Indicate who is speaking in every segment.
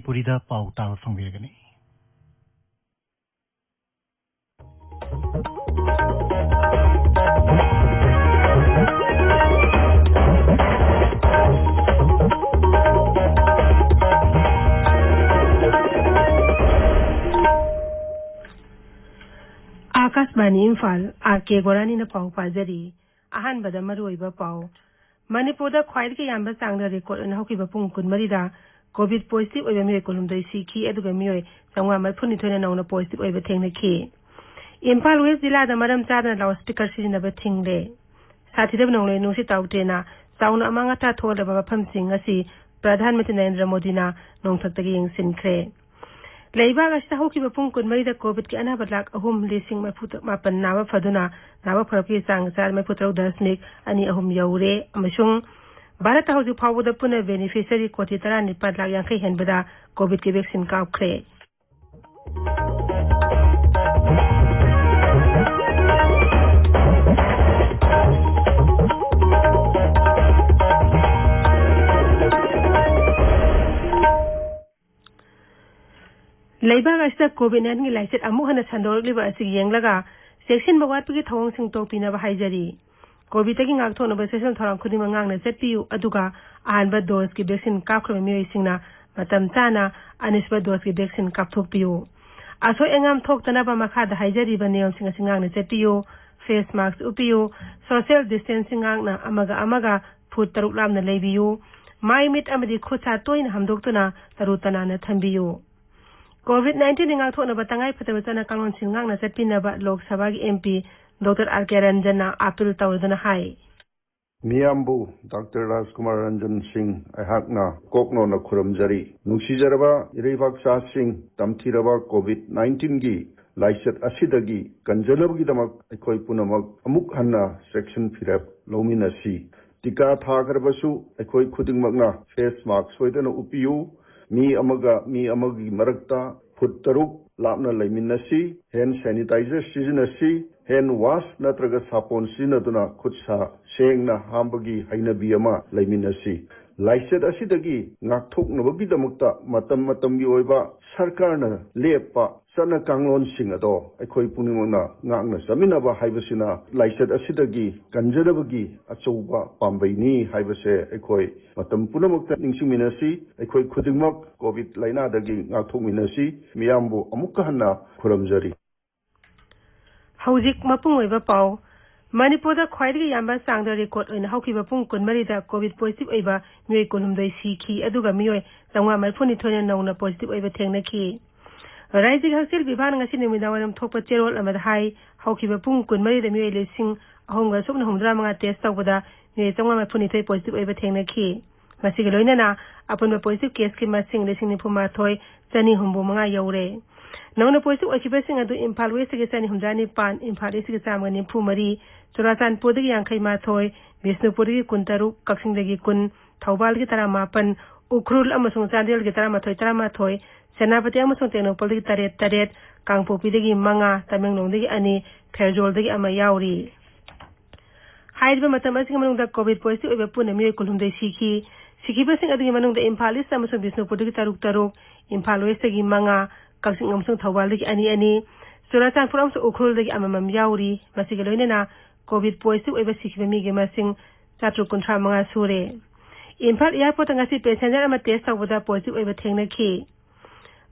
Speaker 1: Manipurida Pau Tal Fangirgani.
Speaker 2: Akashvani Imphal आरके गोरानी न पाउ पाजरी अहन बदमरुइबा पाउ मणिपुर ख्वाइद के याम चांग रेकॉर्ड हौकी पुंग कुनमरीदा कोविड पॉजिटिव ओइबा मियोय कोलुमदै सीखी अदुगा मियोय चंगा मरफुनि थोना नौना पॉजिटिव ओइबा थेंगनखी इम्फाल वेस्ट जिला दा मरम चादना लाउड स्पीकर सिजिनबा थिंगले साथिदब नौले नुसि ताउटेना चाउना अमांगाता थोलबा मफमसिंग असि प्रधानमंत्री नरेंद्र मोदीना नोंथक्तगी यंगसिनख्रे लेबाग असिदा हौकिबा पुंग कुनमरीदा कोविड के अनाबा लाख 3,000 नाबा फदुना नाबा फरकि चांग 4.2 यौरे अमसुंग भारत हौजिक फावबदा पुना बेनिफिशियरी कोटी 19 लाख यांखै हेनबदा कोविड के वैक्सीन काउख्रे लेबाग असिदा कोविड-19 लाइसेट अमुक हना संदोरलिबा असि येंगलगा सेक्शन बवाटपि थवंग सिंग तोपिनबा हाइजरी कोविड तगी ngakthonaba सेक्शन थरang खुदिमा ngang चेपियु अदुगा आहानबा डोज की वैक्सीन कापख्रब मियोय सिंगना मतम चाना अनिसबा डोज की वैक्सीन कापथोकपियु असो एंगाम थोक्तनबा मखादा हाइजरीबा नियम सिंग सिंगांगना चेपियु फेस मास्क उपियु सोशल डिस्टेंसिंग ngang अमगा फुट तरुक लामना लेबियु माइ मिट अमदि खुचा तोइन हमदोक्तुना तरुतना न थंबियु कोविड-19 ngakthonaba tangai phataba chana kanglon singang chapinaba lok sabha gi MP Dr. R.K. Ranjana appeal tawdana hai
Speaker 3: Miyambu Dr. Rajkumar Ranjan Singh Ahakna Kokno na Khuramjari Nuksijaraba Ireibak Sa Singh Tamthiraba COVID-19 gi Laiset Asidagi Kanjanabgi damak Ekoi Punamak Amuk Hanna Section Phirap Lominasi Tika Thagarabasu Ekoi Khudingmakna Face Mask Soidana Upiyu Mi amagi marakta futtaruk lapna laiminasi hand sanitizer sizinasi hand wash natraga sapon sinaduna khutsa sengna hambagi hainabi ama laiminasi laiset asidagi ngakthoknabagi damakta matamgi oiba sarkarna lepa sana kanglon singado ekoi punimona ngakna saminaba haibasina laiset asidagi kanjarabagi achouba pambaini haibase ekoi matam punamakta ningsingminasi ekoi khudingmak covid laina dagi ngakthokminasi miyambu amukka hanna khuramjari
Speaker 2: हौजिक मपुंग ओइबा पाउ मणिपुर दा ख्वाइदगी याम्बा चांग record ओइन हौकिबा पुंग कुनमरी दा Covid positive ओइबा मियोय कोलुमदै सीखी अदुगा मियोय चंगा मरफुनि थोना नौना पॉजिटिव ओइबा थेंगनखी राज्य हक्सेल विभाग ngasi numidawaram thokpa cherol amada hai haukiba pung kunmari da miyoy lesing ahonga subna humdra manga test tawbada ne chonga ma phuni thoi positive oiba thengna khi masigi loinana apunba positive case ki masing lesing ni phuma thoi chani humbu manga yaure nauna positive oikiba sing adu Imphal West gi chani humdra ni pan Imphal East gi chamani phumari Churasan podagi yankai ma thoi Bisnupur gi kuntaru Kaksing dagi kun Thawbal gi 19 Ukhrul amasung Chandel gi 13 Senapati amasung Tenopal gi 3 Kangpopi dagi manga Tamenglong dagi ani Pherjol dagi ama yauri Haidba matam asing manungda COVID positive oiba puna miyoy kulhumday sikhi basing adagi manungda Imphal East amasung Bisnupur dagi taruk Imphal West dagi manga Kaksing amasung Thawbal dagi ani Churasan pur amasung Ukhrul dagi amamam yauri masigi loinana COVID positive oiba sikhiba migi masing 4 sure Imphal airport ngasi passenger ama test tawbada positive oiba thengna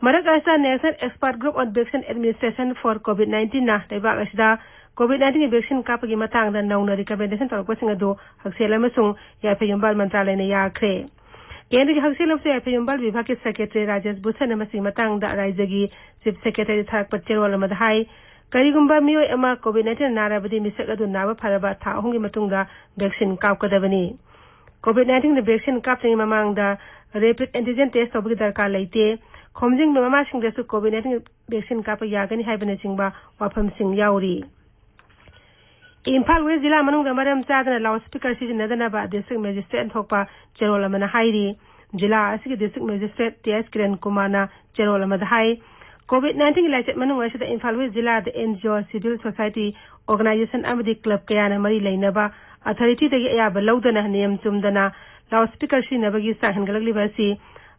Speaker 2: Marak asa National Expert Group on Vaccine Administration for COVID-19 na daiba asida COVID-19 vaccine kapagi matang da nauna recommendation tawpa singado haksela masung yapayumbal mantralay na yakre Kendra haksela sa yapayumbal vibhag ke secretary Rajesh Bhushan masing matang da raijagi chief secretary thak patcherwala madhai Karigumba miyoy ama COVID-19 narabadi misak adu nawa pharaba tha hongi matungda vaccine kapkadabani COVID-19 vaccine kapteng mamang da rapid antigen test tawbagi darkar laite Khomjing no mama sing desu COVID-19 vaccine kapa yagani haibana singba wafam sing yauri Imphal West jila manung da maram chadana loudspeaker sizinadana ba district magistrate thokpa cherola mana hairi jila asigi district magistrate TS Kiran Kumana cherola madhai COVID-19 laiset manung asida Imphal West jila the NGO civil society organization amadi club kayana mari lainaba authority dagi ayaba lawdana niyam chumdana loudspeaker sinabagi sahangalagli basi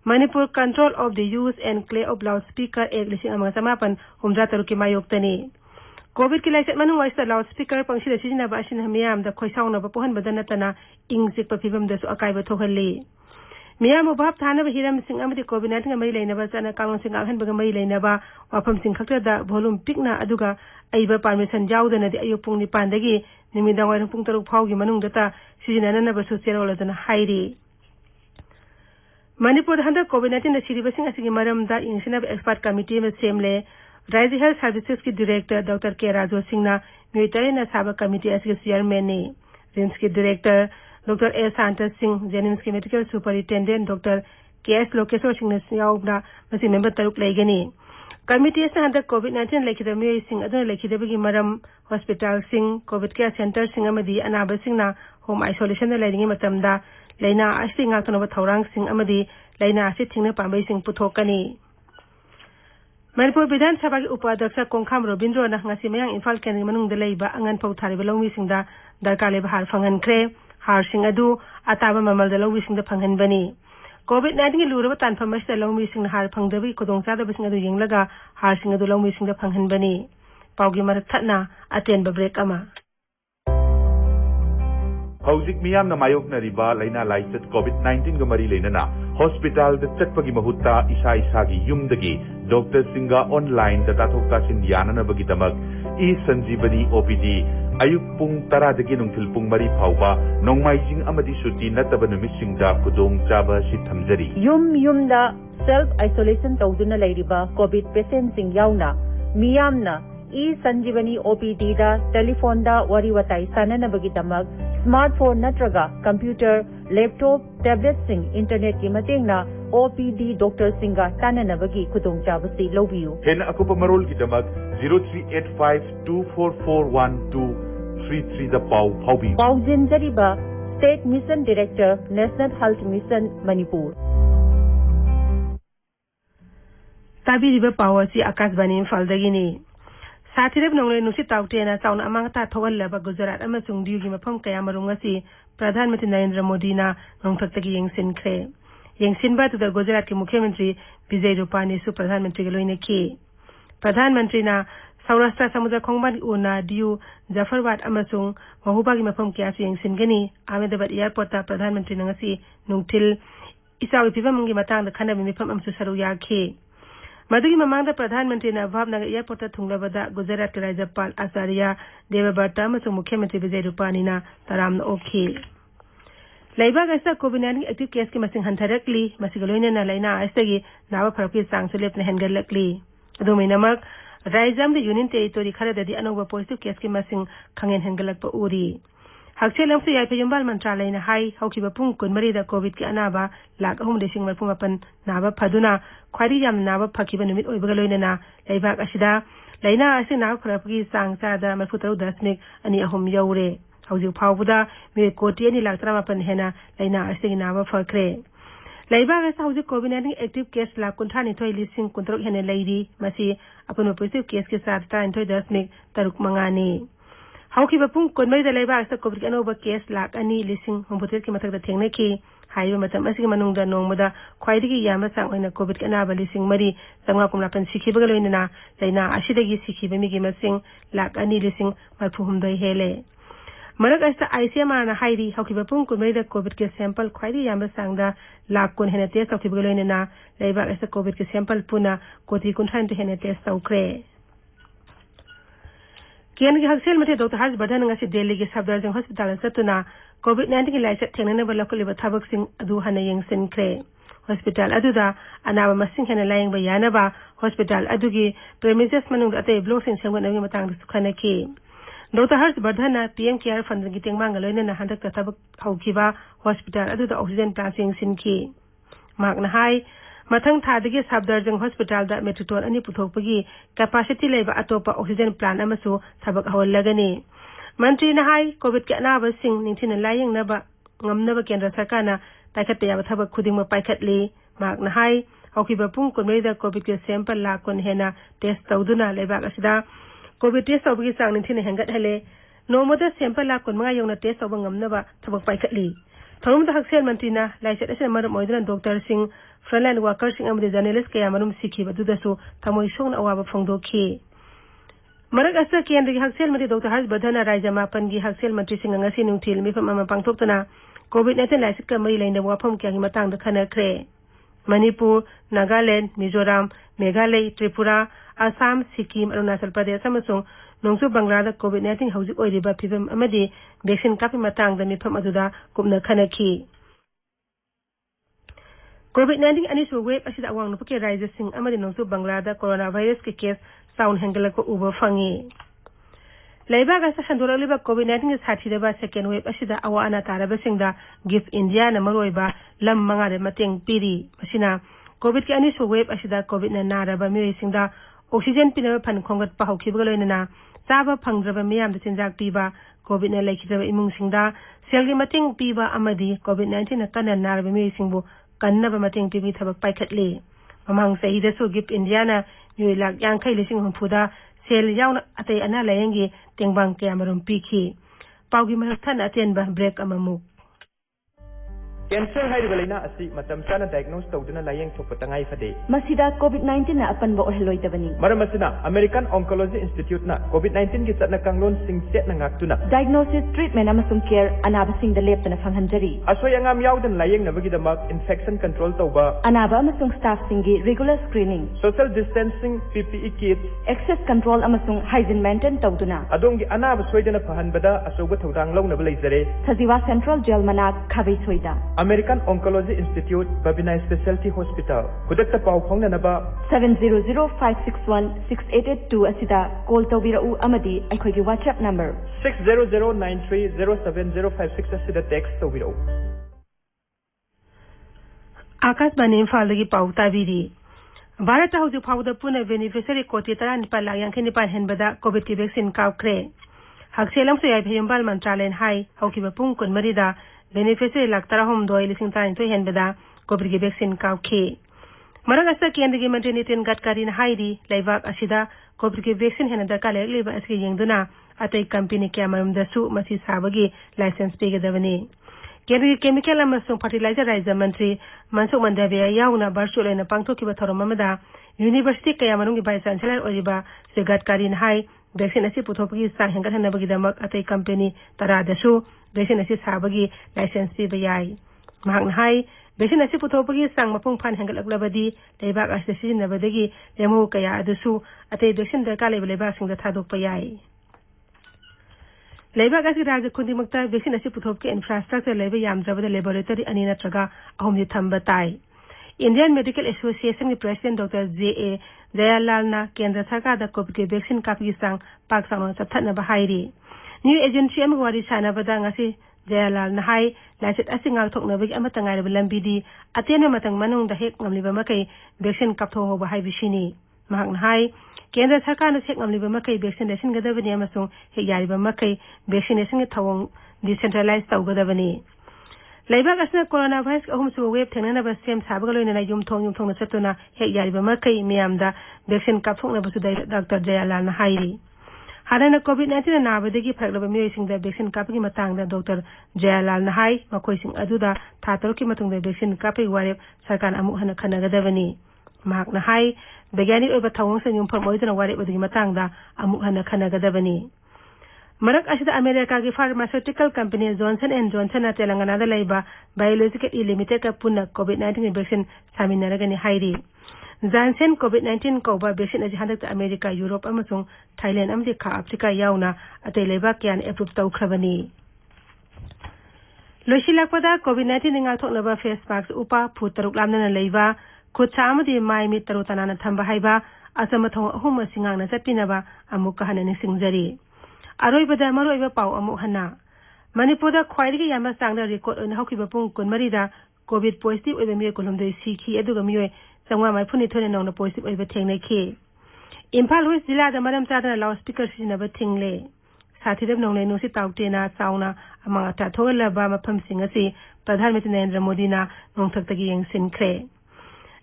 Speaker 2: Manipur Control of the Use and Play of Loudspeaker Act 1963 की मायोक्तनी COVID की लाइसेट मनु वाइस loudspeaker पंक्षी सिजनब असिन मियाम द खोइसाउनब पोहनबद नतना इंग सिक फिवम दसु अकाइब थोहल्ली मियाम उभाब थानब हिरम सिंह अमदि कोविड 19 मई लेनब जना कानून सिंह आहनबग मई लेनब वाफम सिंह खक्तदा वॉल्यूम पिकना अदुगा अइब परमिशन जाउदनदि अयु पुंग 9 दगी निमिदां वाइरं पुंग 3 फाउगी मनुंगदता सिजननब सुचेरोलदना हाइरी मणिपुर हंदक कोविड 19 सिरिबसिंग असिगी मरमदा इंगसिनब एक्सपर्ट कमिटी में सेमले राज्य हेल्थ सर्विसेज की director doctor K Rajo Singh मिलिटरी साब कमिटी असके चेयरमैन ने रिम्स के director doctor A Santar Singh JNIMS के medical superintendent doctor K S Lokeshwar Singh member 3 लेगनी कमिटी हंदक कोविड 19 लेखिद मियोई सिंह अदुना लेखिदबगी मरम हॉस्पिटल सिंह कोविड केयर सेंटर सिंह अमदी अनाब सिंहना होम आइसोलेशन लेरिंग मतमदा लेना असि ngaktnaba thorang sing amadi leina asi thingna pambai sing puthokani Manipur Vidhan Sabha ki upadhyaksh Kongkham Robindro na ngasi mayang Imphal Kendri manungda leiba angan phau thariba lawmi singda darkar leba har phangankhre har sing adu ataba mamalda lawmi singda phanghanbani COVID 19 ki luraba tanphamasda lawmi singna har phangdabi kodongchada basing adu yenglaga har sing adu lawmi singda phanghanbani paugi marak thatna atenba break ama
Speaker 4: हौजिक मियाम न मायोकनरिबा लैना lysate कोविड-19 ग मरी लेनना hospital the चटपगी महुत्ता इसा इसागी युमदगी doctor सिंगा online the ताथोक्ता sin याननबगी Damak E Sanjeevani OPD अयुक पुंग 10 दगी नुंथिल पुंग मरी फाउबा नोंगमाइजिंग अमदी सुटी नतब नुमिसिंगदा खुदोंग चाबा सि थमजरी
Speaker 5: युमदा self isolation तौदुना लैरिबा Covid patient सिंग याउना मियामना ई संजीवनी OPD दा टेलीफोन दा वरी वताई साननबगी दमक स्मार्टफोन नत्रगा कंप्यूटर लैपटॉप टैबलेट सिंग इंटरनेट की मतेंगना ओपीडी डॉक्टर सिंगा ताननबगी खुदोंचाबसी लौबियु
Speaker 4: हेन अकुप मरोल की दमक 0385244133 द पाउ फाउबी
Speaker 5: पाउजिन जरिबा state mission director national health mission Manipur
Speaker 2: ताबिरिबा पावसी आकाशवाणी इम्फालदगिनी साथिरब नोंगले नुसी ताउटेना चाउना अमांगता थोगल्लबा गुजरात अमसुंग दियुगी मफम कया मरुंगसी प्रधानमंत्री नरेंद्र मोदी ना नोंगथक्तगी येंगसिनख्रे येंगसिनबा तुदा गुजरात के मुख्यमंत्री विजय रूपानी सु प्रधानमंत्री के लोइने की प्रधानमंत्री ना सौराष्ट्र समुद्र खोंगबान उना दियु जफरवाद अमसुंग महुबागी मफम कया सु येंगसिनगनी अहमदाबाद एयरपोर्ट ता प्रधानमंत्री नंगसी नुंगथिल इसावी फिबमंगी मतंग द खनबि मिफम अमसु सरु याखे मधुगी ममांगदा प्रधानमंत्री ना भावनगर एयरपोर्ट थुंगलबदा गुजरात के राज्यपाल आचार्य देवव्रत अमसुंग मुख्यमंत्री विजय रूपानी ना तरामना ओखी लैबाग ऐसा कोविड 19 एक्टिव केस की मसिंग हंथरकली मसिगलोइने ना लैना ऐसेगी नावा फरकी सांग सुलेपने हेनगलकली अदुमिनमक राज्यम द यूनियन टेरिटोरी खरददी अनोबा पॉजिटिव केस की मसिंग खंगेन हेनगलकप उरी हक्सेलमसु याइफे युम्बाल मंत्रालयना हाई हौकिबा पुंग 19 दा कोविड की अनाबा लाख 3,4,000 नाबा फदुना ख्वारी याम नाबा फकिबा निमित ओइबगा लोइनना लैबाग असिदा लैना असे नाबा फरपगी सांग चादा 43.2 यौरे हौजिक फाउबदा मे कोटी 2,53,000 हेना लैना असे नाबा फखरे लैबाग असे हौजिक कोविड 19 एक्टिव केस लाख 53,000 हेने लैरी मसी अपन पॉजिटिव केस के साथ 3.3 नि हौकिबा पुंग 19 दा लैबाग असे कोविड अनोबा केस लाख 2,73 की मथकदा थेंगनेकी हाइबा मतम असिग मनुंगदा नोंगमदा ख्वाइदगी यामा सांग ओइना कोविड के अनाबा 3,4,9 सिखिबगा लोइनना लैना असिदगी सिखिबा मिगी मसिंग लाख 2,39 हेले मरक असा आईसीएमआर ना हाइरी हौकिबा पुंग 19 दा कोविड के सैंपल ख्वाइदगी यामा सांगदा लाख 10 हेने टेस्ट हौकिबगा लोइनना लैबाग असा कोविड के सैंपल पुना कोटी 30 हेने टेस्ट तौख्रे केंद्र के हक्सेल मथे डॉक्टर हर्षवर्धन ngasi दिल्ली के सफदरजंग हॉस्पिटल सतुना कोविड 19 की लाइसेट थेंगनबा लखलिबा थबक सिंग अदु हना येंगसिनख्रे हॉस्पिटल अदुदा अनाबा मसिंग हेना लायंगबा यानबा हॉस्पिटल अदुगी प्रेमिसेस मनुंग अते ब्लॉक सिंग सेंगनबी मतंग सुखनकी डॉक्टर हर्षवर्धन पीएम केयर फंड की तेंगमांग लोइनना हंदक थबक हौखिबा हॉस्पिटल अदुदा ऑक्सीजन प्लांट सिंगसिनकी मागना हाई मथंग थादगी सफदरजंग हॉस्पिटल दा मेट्रोटोन अनि पुथोकपगी कैपेसिटी लेबा अतोपा ऑक्सीजन प्लांट अमसु थबक हवलगनी मंत्री ना हाई कोविड के अनाबा सिंग निंथिन लायंगनबा ngamnaba kendra sarkarna paikhatte yaba thabak khudingma paikhatli makna hai haukiba pung konmeda covid ke sample la kon hena test tawduna lebak asida covid test obgi sang ninthine hengat hele nomoda sample la kon ma yongna test ob ngamnaba thabak paikhatli थरुमदा हक्सेल मंत्रीना लाइसेट असे मरम ओइदना doctor सिंह frontline workers सिंह अमदे जर्नलिस्ट कया मरुम सिखिबा दुदसु थमोइ सोंग अवाबा फोंदोखि मरक असा केंद्र की हक्सेल मंत्री डॉक्टर हर्षवर्धन राज्य मापन की हक्सेल मंत्री सिंह ngasi नुंथिल मिफम अमा पांगथोक्तना कोविड-19 लाइसेट का मरी लाइन वाफम क्या की मतंग खनख्रे मणिपुर नागालैंड मिजोरम मेघालय त्रिपुरा असम सिक्किम अरुणाचल प्रदेश अमसुंग नोंसु बंगलादेश कोविड-19 हौजिक ओइरिबा फिबम अमदि वैक्सीन कापि मतंग मिफम अदुदा कुमना खनखि कोविड-19 अनिसु वेब असिदा अवांग नुपुके राज्य सिंह अमदि नोंसु बंगलादेश कोरोना वायरस के केस साउन हेंगलक उबा फंगी लेबाग असा संदोरलिबा कोविड-19 के साथीदबा सेकेंड वेब असिदा अवा अना तारबसिंगदा गिफ्ट इंडिया न मरोइबा लम मंगारे मतेंग पीरी मसिना कोविड के अनिसु वेब असिदा कोविड न नारबा मिरिसिंगदा ऑक्सीजन पिनब फन खोंगत पाहौखिबगा लोइनना चाबा फंगद्रबा मियाम चिंजाक पीबा कोविड न लेखिद्रबा इमुंगसिंगदा सेलगी मतेंग पीबा अमदि कोविड-19 न कन्न नारबा मिरिसिंगबु कन्नबा मतेंग पीबी थबक पाइखतले ममांग सहीदसु गिफ्ट इंडिया न मियोइ लाख यांखै लिसिंग हुंफुदा सेल याउना अतै अना लायंगी तेंगबांग कयामरुम पीखि पाउगी मरथन अतेनबा ब्रेक अममु
Speaker 6: कैंसर हाइरिबा लैना असि मतम चाना डायग्नोस तौदुना लायेंग थोप तंगाई फदे
Speaker 7: मसिदा कोविड-19 ना अपन बो हलोइदबनी
Speaker 6: मरम असिना अमेरिकन ऑन्कोलॉजी इंस्टीट्यूट ना कोविड-19 की चटना कांगलोन सिंग सेट ना ngaktuna
Speaker 7: डायग्नोसिस ट्रीटमेंट अमसुंग केयर अनाबा सिंग द लेप्तना फंगहंजरी
Speaker 6: असोय अंगाम याउदन लायेंग नबगी दमक इन्फेक्शन कंट्रोल तौबा
Speaker 7: अनाबा अमसुंग स्टाफ सिंगी regular screening
Speaker 6: social distancing PPE kits
Speaker 7: access control अमसुंग हाइजीन मेंटेन तौदुना
Speaker 6: अदोंगी अनाबा सोयदना फहनबदा असोबा थौदांग लौनबा लैजरे
Speaker 7: थजिवा सेंट्रल जेल मनाक खाबै सोयदा
Speaker 6: American oncology institute Babina specialty hospital खुदक पाउ फोंगनबा
Speaker 7: 7005616882 असिदा call तौबिरउ अमदी अखोगी WhatsApp number
Speaker 6: 6009307056 असिदा text तौबिरउ
Speaker 2: Akashvani इम्फालदगी पाउ ताबिरी भारत हौजि फाउदा पुना बेनिफिशियरी कोटी 19 लाख यांखै हेनबदा कोविड की वैक्सीन काउख्रे हक्सेलम सोयाइ भयमबाल मंत्रालय हाई हौकिबा पुंग 12 दा बेनिफिशियरी लाख 13 हेनबदा कोविड की वैक्सीन काउखे मरग असा केंद्र की मंत्री नितिन गडकरी हाइरी लेबाक असिदा कोविड की वैक्सीन हेन दरकार लेबा असि येंगदुना अतै कंपनी क्या मरमदसु मसी साबगी लाइसेंस पेगदबनी केंद्र की केमिकल अमसुंग फर्टिलाइजर राज्य मंत्री मनसुख मंडाविया याउना वर्चुअल एना पांगथोकिबा थोरम अमदा यूनिवर्सिटी कया मनुंगी वाइस चांसलर ओरिबा श्री गडकरी हाई वैक्सीन असि पुथोपगी चांग हेंगथनबगीदमक अतै कंपनी तरादसु वैक्सीन असि साबगी लाइसेंस पीबा याई महांगना हाई वैक्सीन असि पुथोपगी चांग मपुंग फान हेंगलकलबदी लेबाक असि सिजिनबदगी लेमु कया अदुसु अतै वैक्सीन दरकार लेबा लेबासिंगदा थादोकपा याई लेबाक असि राज्य खुदिमक्ता वैक्सीन असि पुथोपके इंफ्रास्ट्रक्चर लेबा यामजबदा लेबोरेटरी अनि नत्रगा अहुमदि थंबा ताई इंडियन मेडिकल एसोसिएशन के प्रेसिडेंट डॉक्टर JA जयालाल ना केंद्र सरकार दा कोविड के वैक्सीन कापी सांग पाक सांग सथनबा हाइरी न्यू एजेंसी अम वारी सानबदा ngasi जयालाल ना हाई लाइसेट असि ngathoknabagi amata ngairaba lambidi atena matang manungda hek ngamliba makai vaccine कापथो होबा हाइबिसिनी महांगना हाई केंद्र सरकार ने सेक ngamliba makai वैक्सीनेशन गदबनी अमसुंग हेक यारिबा makai वैक्सीनेशन के थवंग डिसेंट्रलाइज तौगदबनी लेबाक असना कोरोना वायरस अहुमसु वेब थेंगनबा सेम साबगलोइना युमथोंग चतुना हेक यारिबा makai मियामदा वैक्सीन कापथोकनबसु डॉक्टर जयालाल ना हाइरी हाना कोविड-19 नाबदगी फरगलबा मियोइसिंगदा वैक्सीन कापगी मतंगदा डॉक्टर जयालाल ना हाई मखोइसिंग अदुदा थातरकी मतुंगदा वैक्सीन कापगी वारेब सरकार अमु हना खनगदबनी महाकना हाई वैज्ञानिक ओइबा थवंगसं युमफम ओइदना वारेब अदुगी मतंगदा अमु हना खनगदबनी मरक असिदा अमेरिका की pharmaceutical company Johnson and Johnson Telangana दा लेबा बायोलॉजिकल लिमिटेड का पुनः कोविड-19 वैक्सीन सामिनरगनी हाइरी जानसेन कोविड-19 कौबा वैक्सीन अजि हंदक अमेरिका यूरोप अमसुंग थाईलैंड अमदि खा अफ्रीका याउना अतै लेबा क्यान एप्रूव तौखरबनी लोइसिलाकपदा कोविड-19 निंगाथोकनबा फेस मास्क उपा फुट 6 लामना लेबा खुदसा अमदि माइ मिट तरो तनाना थंबा हाइबा असमथों अहुम सिंगांगना चपिनबा अमुक कहना निसिंगजरी अरोइबदा मरोइबा पाउ अमुक हना मणिपुरदा ख्वाइदगी यामा चांगदा रिकॉर्ड ओइन हौकिबा पुंग 12 दा कोविड पॉजिटिव ओइबा मिय कोलमदै सीखी अदुगा मिय संगवा माइफुनि थोने नौना पॉजिटिव ओइबा थेंगनेखि इम्फाल वेस्ट जिला दा मरम चादना लाउड स्पीकर सिनबा थिंगले साथीदब नौले नुसि ताउटेना चाउना अमांगा थोगलबा मफमसिंग असि प्रधानमंत्री नरेंद्र मोदी ना नोंथक्तगी यंगसिनख्रे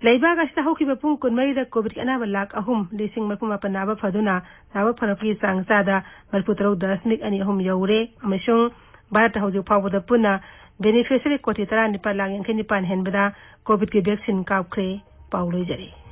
Speaker 2: लेबाग असिदा हौकिबा पुंग 12 दा कोविड की अनाबा लाख अहुम लिसिंग मरफुमापन नाबा फदुना नाबा फरफी चांगचादा 43.2 यौरे अमसुंग भारत हौजि फावदा पुना बेनिफिशियरी कोटी 19 लाख 89 हेनबदा कोविड की वैक्सीन काउख्रे पाउ लोइजरे।